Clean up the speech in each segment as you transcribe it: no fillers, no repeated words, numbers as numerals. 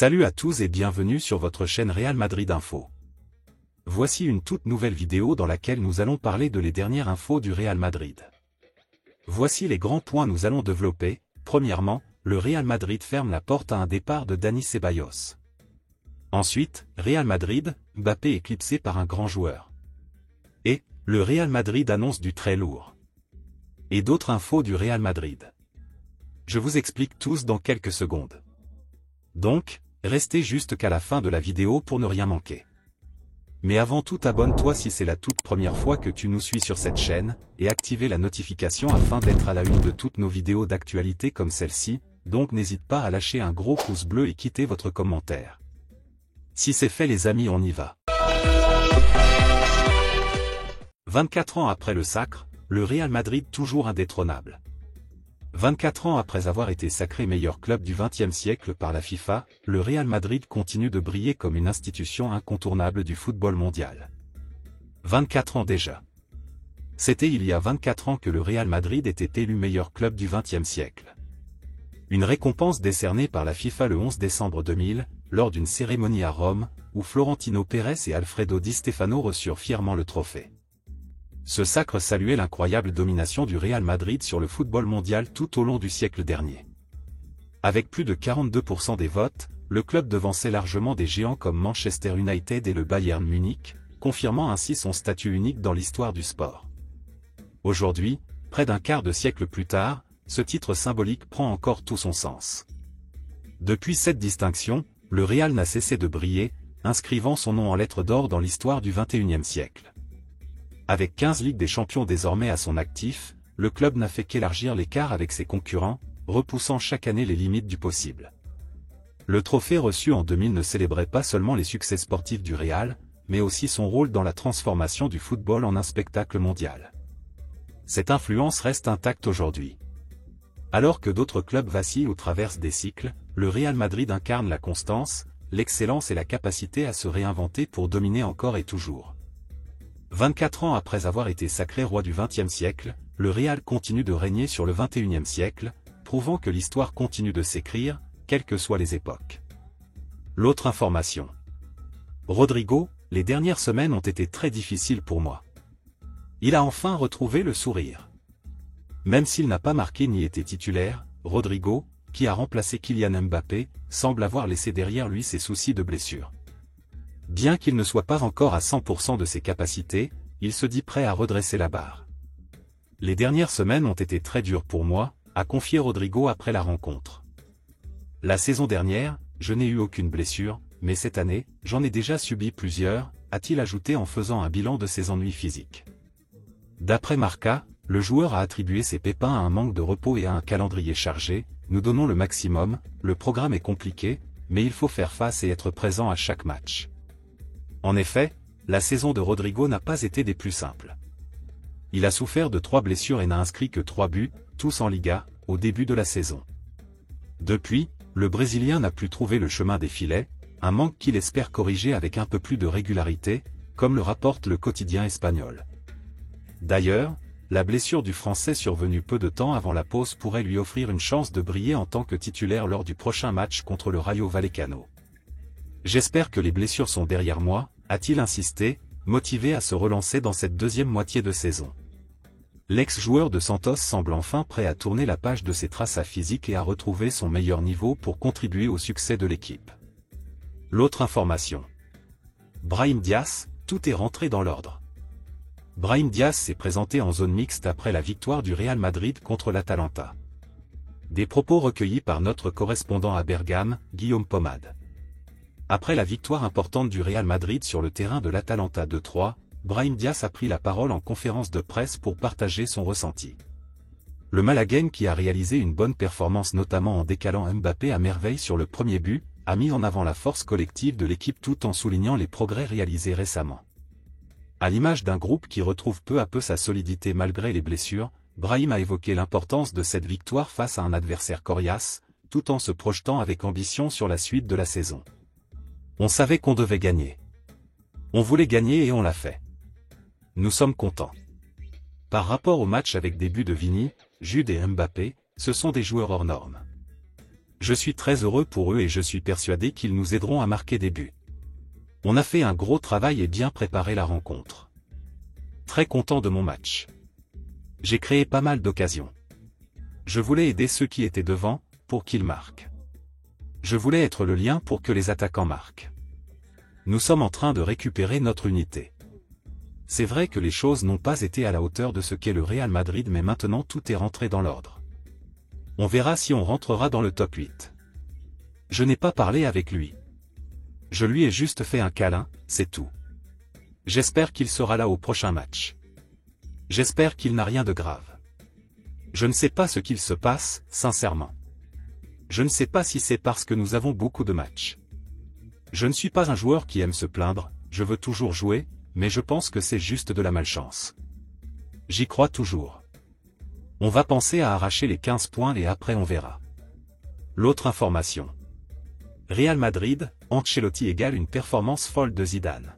Salut à tous et bienvenue sur votre chaîne Real Madrid Info. Voici une toute nouvelle vidéo dans laquelle nous allons parler de les dernières infos du Real Madrid. Voici les grands points nous allons développer. Premièrement, le Real Madrid ferme la porte à un départ de Dani Ceballos. Ensuite, Real Madrid, Mbappé éclipsé par un grand joueur. Et, le Real Madrid annonce du très lourd. Et d'autres infos du Real Madrid. Je vous explique tous dans quelques secondes. Donc, restez jusqu'à la fin de la vidéo pour ne rien manquer. Mais avant tout, abonne-toi si c'est la toute première fois que tu nous suis sur cette chaîne, et activez la notification afin d'être à la une de toutes nos vidéos d'actualité comme celle-ci, donc n'hésite pas à lâcher un gros pouce bleu et quitter votre commentaire. Si c'est fait les amis, on y va. 24 ans après le sacre, le Real Madrid toujours indétrônable. 24 ans après avoir été sacré meilleur club du XXe siècle par la FIFA, le Real Madrid continue de briller comme une institution incontournable du football mondial. 24 ans déjà. C'était il y a 24 ans que le Real Madrid était élu meilleur club du XXe siècle. Une récompense décernée par la FIFA le 11 décembre 2000, lors d'une cérémonie à Rome, où Florentino Pérez et Alfredo Di Stefano reçurent fièrement le trophée. Ce sacre saluait l'incroyable domination du Real Madrid sur le football mondial tout au long du siècle dernier. Avec plus de 42% des votes, le club devançait largement des géants comme Manchester United et le Bayern Munich, confirmant ainsi son statut unique dans l'histoire du sport. Aujourd'hui, près d'un quart de siècle plus tard, ce titre symbolique prend encore tout son sens. Depuis cette distinction, le Real n'a cessé de briller, inscrivant son nom en lettres d'or dans l'histoire du XXIe siècle. Avec 15 Ligues des Champions désormais à son actif, le club n'a fait qu'élargir l'écart avec ses concurrents, repoussant chaque année les limites du possible. Le trophée reçu en 2000 ne célébrait pas seulement les succès sportifs du Real, mais aussi son rôle dans la transformation du football en un spectacle mondial. Cette influence reste intacte aujourd'hui. Alors que d'autres clubs vacillent ou traversent des cycles, le Real Madrid incarne la constance, l'excellence et la capacité à se réinventer pour dominer encore et toujours. 24 ans après avoir été sacré roi du XXe siècle, le Real continue de régner sur le XXIe siècle, prouvant que l'histoire continue de s'écrire, quelles que soient les époques. L'autre information. Rodrigo, les dernières semaines ont été très difficiles pour moi. Il a enfin retrouvé le sourire. Même s'il n'a pas marqué ni été titulaire, Rodrigo, qui a remplacé Kylian Mbappé, semble avoir laissé derrière lui ses soucis de blessure. Bien qu'il ne soit pas encore à 100% de ses capacités, il se dit prêt à redresser la barre. Les dernières semaines ont été très dures pour moi, a confié Rodrigo après la rencontre. La saison dernière, je n'ai eu aucune blessure, mais cette année, j'en ai déjà subi plusieurs, a-t-il ajouté en faisant un bilan de ses ennuis physiques. D'après Marca, le joueur a attribué ses pépins à un manque de repos et à un calendrier chargé. Nous donnons le maximum, le programme est compliqué, mais il faut faire face et être présent à chaque match. En effet, la saison de Rodrigo n'a pas été des plus simples. Il a souffert de 3 blessures et n'a inscrit que 3 buts, tous en Liga, au début de la saison. Depuis, le Brésilien n'a plus trouvé le chemin des filets, un manque qu'il espère corriger avec un peu plus de régularité, comme le rapporte le quotidien espagnol. D'ailleurs, la blessure du Français survenue peu de temps avant la pause pourrait lui offrir une chance de briller en tant que titulaire lors du prochain match contre le Rayo Vallecano. J'espère que les blessures sont derrière moi, a-t-il insisté, motivé à se relancer dans cette deuxième moitié de saison. L'ex-joueur de Santos semble enfin prêt à tourner la page de ses traçats physiques et à retrouver son meilleur niveau pour contribuer au succès de l'équipe. L'autre information. Brahim Diaz, tout est rentré dans l'ordre. Brahim Diaz s'est présenté en zone mixte après la victoire du Real Madrid contre l'Atalanta. Des propos recueillis par notre correspondant à Bergame, Guillaume Pomade. Après la victoire importante du Real Madrid sur le terrain de l'Atalanta 2-3, Brahim Diaz a pris la parole en conférence de presse pour partager son ressenti. Le Malagueñ, qui a réalisé une bonne performance notamment en décalant Mbappé à merveille sur le premier but, a mis en avant la force collective de l'équipe tout en soulignant les progrès réalisés récemment. À l'image d'un groupe qui retrouve peu à peu sa solidité malgré les blessures, Brahim a évoqué l'importance de cette victoire face à un adversaire coriace, tout en se projetant avec ambition sur la suite de la saison. On savait qu'on devait gagner. On voulait gagner et on l'a fait. Nous sommes contents. Par rapport au match avec des buts de Vini, Jude et Mbappé, ce sont des joueurs hors normes. Je suis très heureux pour eux et je suis persuadé qu'ils nous aideront à marquer des buts. On a fait un gros travail et bien préparé la rencontre. Très content de mon match. J'ai créé pas mal d'occasions. Je voulais aider ceux qui étaient devant, pour qu'ils marquent. Je voulais être le lien pour que les attaquants marquent. Nous sommes en train de récupérer notre unité. C'est vrai que les choses n'ont pas été à la hauteur de ce qu'est le Real Madrid, mais maintenant tout est rentré dans l'ordre. On verra si on rentrera dans le top 8. Je n'ai pas parlé avec lui. Je lui ai juste fait un câlin, c'est tout. J'espère qu'il sera là au prochain match. J'espère qu'il n'a rien de grave. Je ne sais pas ce qu'il se passe, sincèrement. Je ne sais pas si c'est parce que nous avons beaucoup de matchs. Je ne suis pas un joueur qui aime se plaindre, je veux toujours jouer, mais je pense que c'est juste de la malchance. J'y crois toujours. On va penser à arracher les 15 points et après on verra. L'autre information. Real Madrid, Ancelotti égale une performance folle de Zidane.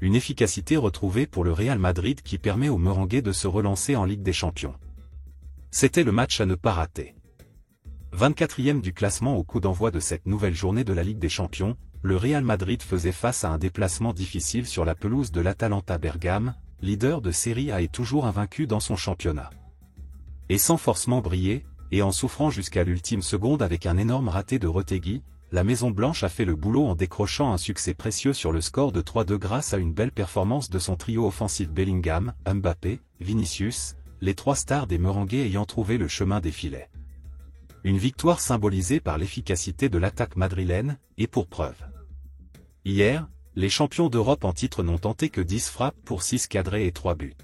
Une efficacité retrouvée pour le Real Madrid qui permet aux Merengues de se relancer en Ligue des Champions. C'était le match à ne pas rater. 24e du classement au coup d'envoi de cette nouvelle journée de la Ligue des Champions, le Real Madrid faisait face à un déplacement difficile sur la pelouse de l'Atalanta Bergame, leader de Serie A et toujours invaincu dans son championnat. Et sans forcément briller, et en souffrant jusqu'à l'ultime seconde avec un énorme raté de Retegui, la Maison Blanche a fait le boulot en décrochant un succès précieux sur le score de 3-2 grâce à une belle performance de son trio offensif Bellingham, Mbappé, Vinicius, les trois stars des Merengues ayant trouvé le chemin des filets. Une victoire symbolisée par l'efficacité de l'attaque madrilène, et pour preuve. Hier, les champions d'Europe en titre n'ont tenté que 10 frappes pour 6 cadrés et 3 buts.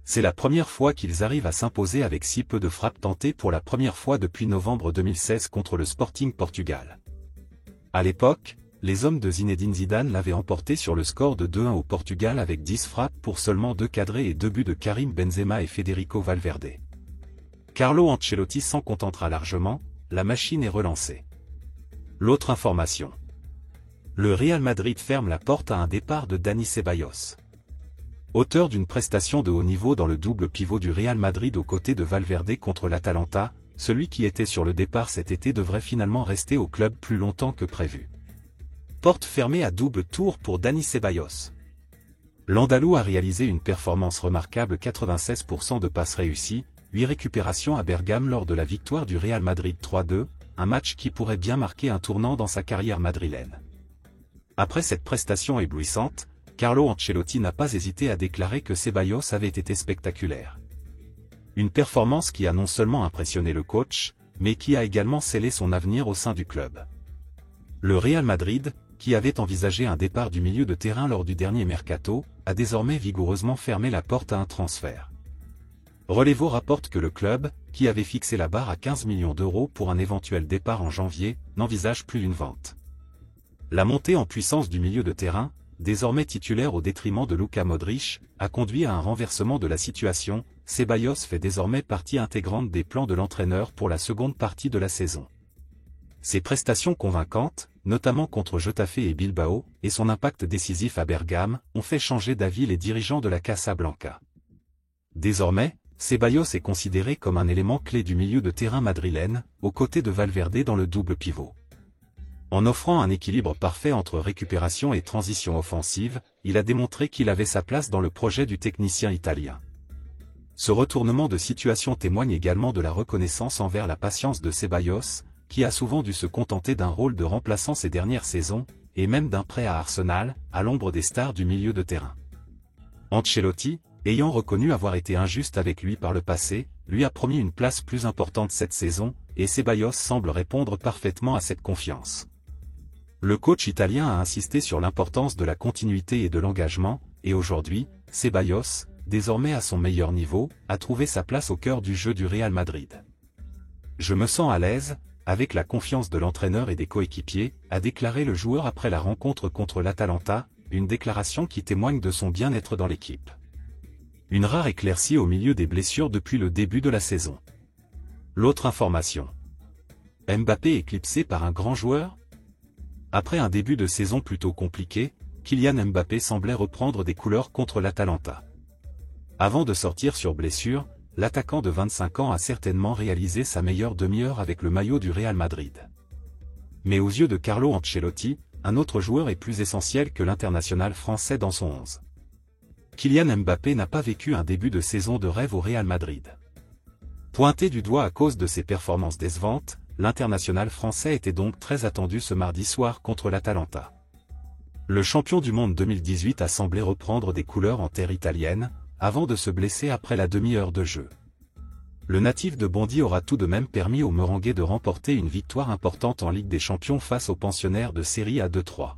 C'est la première fois qu'ils arrivent à s'imposer avec si peu de frappes tentées pour la première fois depuis novembre 2016 contre le Sporting Portugal. À l'époque, les hommes de Zinedine Zidane l'avaient emporté sur le score de 2-1 au Portugal avec 10 frappes pour seulement 2 cadrés et 2 buts de Karim Benzema et Federico Valverde. Carlo Ancelotti s'en contentera largement, la machine est relancée. L'autre information. Le Real Madrid ferme la porte à un départ de Dani Ceballos. Auteur d'une prestation de haut niveau dans le double pivot du Real Madrid aux côtés de Valverde contre l'Atalanta, celui qui était sur le départ cet été devrait finalement rester au club plus longtemps que prévu. Porte fermée à double tour pour Dani Ceballos. L'Andalou a réalisé une performance remarquable, 96% de passes réussies, 8 récupérations à Bergame lors de la victoire du Real Madrid 3-2, un match qui pourrait bien marquer un tournant dans sa carrière madrilène. Après cette prestation éblouissante, Carlo Ancelotti n'a pas hésité à déclarer que Ceballos avait été spectaculaire. Une performance qui a non seulement impressionné le coach, mais qui a également scellé son avenir au sein du club. Le Real Madrid, qui avait envisagé un départ du milieu de terrain lors du dernier mercato, a désormais vigoureusement fermé la porte à un transfert. Relevo rapporte que le club, qui avait fixé la barre à 15 millions d'euros pour un éventuel départ en janvier, n'envisage plus une vente. La montée en puissance du milieu de terrain, désormais titulaire au détriment de Luka Modric, a conduit à un renversement de la situation. Ceballos fait désormais partie intégrante des plans de l'entraîneur pour la seconde partie de la saison. Ses prestations convaincantes, notamment contre Getafe et Bilbao, et son impact décisif à Bergame, ont fait changer d'avis les dirigeants de la Casablanca. Désormais, Ceballos est considéré comme un élément clé du milieu de terrain madrilène, aux côtés de Valverde dans le double pivot. En offrant un équilibre parfait entre récupération et transition offensive, il a démontré qu'il avait sa place dans le projet du technicien italien. Ce retournement de situation témoigne également de la reconnaissance envers la patience de Ceballos, qui a souvent dû se contenter d'un rôle de remplaçant ces dernières saisons, et même d'un prêt à Arsenal, à l'ombre des stars du milieu de terrain. Ancelotti, ayant reconnu avoir été injuste avec lui par le passé, lui a promis une place plus importante cette saison, et Ceballos semble répondre parfaitement à cette confiance. Le coach italien a insisté sur l'importance de la continuité et de l'engagement, et aujourd'hui, Ceballos, désormais à son meilleur niveau, a trouvé sa place au cœur du jeu du Real Madrid. Je me sens à l'aise, avec la confiance de l'entraîneur et des coéquipiers, a déclaré le joueur après la rencontre contre l'Atalanta, une déclaration qui témoigne de son bien-être dans l'équipe. Une rare éclaircie au milieu des blessures depuis le début de la saison. L'autre information. Mbappé éclipsé par un grand joueur ? Après un début de saison plutôt compliqué, Kylian Mbappé semblait reprendre des couleurs contre l'Atalanta. Avant de sortir sur blessure, l'attaquant de 25 ans a certainement réalisé sa meilleure demi-heure avec le maillot du Real Madrid. Mais aux yeux de Carlo Ancelotti, un autre joueur est plus essentiel que l'international français dans son 11. Kylian Mbappé n'a pas vécu un début de saison de rêve au Real Madrid. Pointé du doigt à cause de ses performances décevantes, l'international français était donc très attendu ce mardi soir contre l'Atalanta. Le champion du monde 2018 a semblé reprendre des couleurs en terre italienne, avant de se blesser après la demi-heure de jeu. Le natif de Bondy aura tout de même permis aux Merengues de remporter une victoire importante en Ligue des Champions face aux pensionnaires de Serie A 2-3.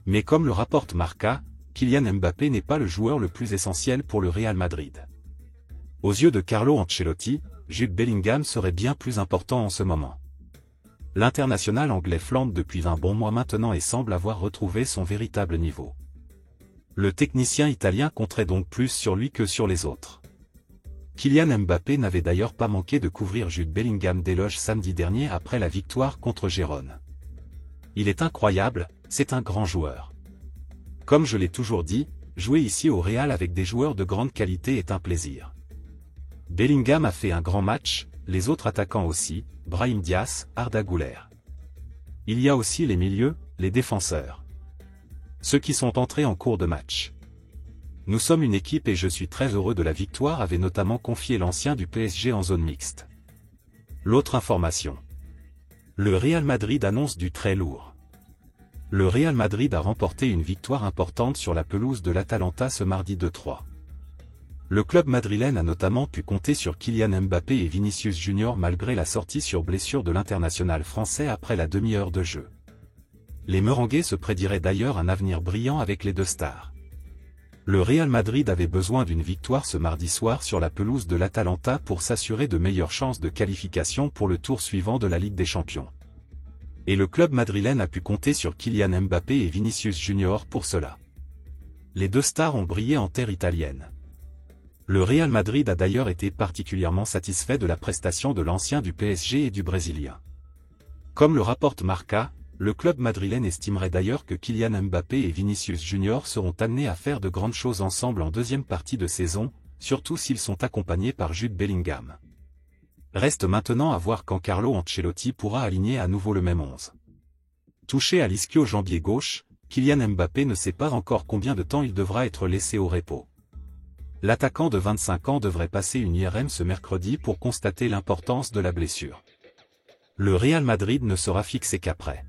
Mais comme le rapporte Marca, Kylian Mbappé n'est pas le joueur le plus essentiel pour le Real Madrid. Aux yeux de Carlo Ancelotti, Jude Bellingham serait bien plus important en ce moment. L'international anglais flambe depuis 20 bons mois maintenant et semble avoir retrouvé son véritable niveau. Le technicien italien compterait donc plus sur lui que sur les autres. Kylian Mbappé n'avait d'ailleurs pas manqué de couvrir Jude Bellingham d'éloges samedi dernier après la victoire contre Gérone. Il est incroyable, c'est un grand joueur. Comme je l'ai toujours dit, jouer ici au Real avec des joueurs de grande qualité est un plaisir. Bellingham a fait un grand match, les autres attaquants aussi, Brahim Diaz, Arda Güler. Il y a aussi les milieux, les défenseurs. Ceux qui sont entrés en cours de match. Nous sommes une équipe et je suis très heureux de la victoire, avait notamment confié l'ancien du PSG en zone mixte. L'autre information. Le Real Madrid annonce du très lourd. Le Real Madrid a remporté une victoire importante sur la pelouse de l'Atalanta ce mardi 2-3. Le club madrilène a notamment pu compter sur Kylian Mbappé et Vinicius Junior malgré la sortie sur blessure de l'international français après la demi-heure de jeu. Les Merengues se prédiraient d'ailleurs un avenir brillant avec les deux stars. Le Real Madrid avait besoin d'une victoire ce mardi soir sur la pelouse de l'Atalanta pour s'assurer de meilleures chances de qualification pour le tour suivant de la Ligue des Champions. Et le club madrilène a pu compter sur Kylian Mbappé et Vinicius Junior pour cela. Les deux stars ont brillé en terre italienne. Le Real Madrid a d'ailleurs été particulièrement satisfait de la prestation de l'ancien du PSG et du Brésilien. Comme le rapporte Marca, le club madrilène estimerait d'ailleurs que Kylian Mbappé et Vinicius Junior seront amenés à faire de grandes choses ensemble en deuxième partie de saison, surtout s'ils sont accompagnés par Jude Bellingham. Reste maintenant à voir quand Carlo Ancelotti pourra aligner à nouveau le même 11. Touché à l'ischio-jambier gauche, Kylian Mbappé ne sait pas encore combien de temps il devra être laissé au repos. L'attaquant de 25 ans devrait passer une IRM ce mercredi pour constater l'importance de la blessure. Le Real Madrid ne sera fixé qu'après.